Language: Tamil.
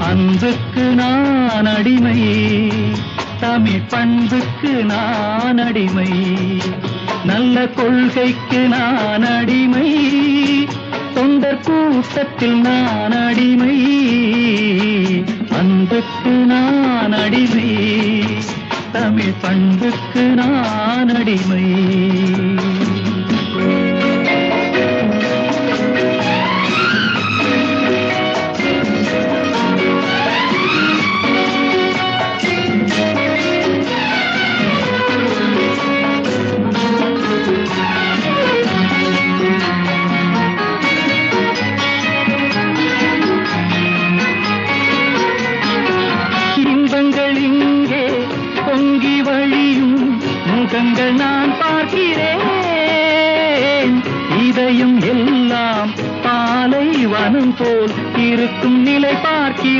அன்புக்கு நான் அடிமை, தமிழ் பண்புக்கு நான் அடிமை, நல்ல கொள்கைக்கு நான் அடிமை, தொண்டர் கூட்டத்தில் நான் அடிமை. அன்புக்கு நான் அடிமை, தமிழ் பண்புக்கு நான் அடிமை. இங்கே பொங்கி வழியும் முகங்கள் நான் பார்க்கிறேன், இதயம் எல்லாம் பாலைவனம் போல் இருக்கும் நிலை பார்க்கிறேன்.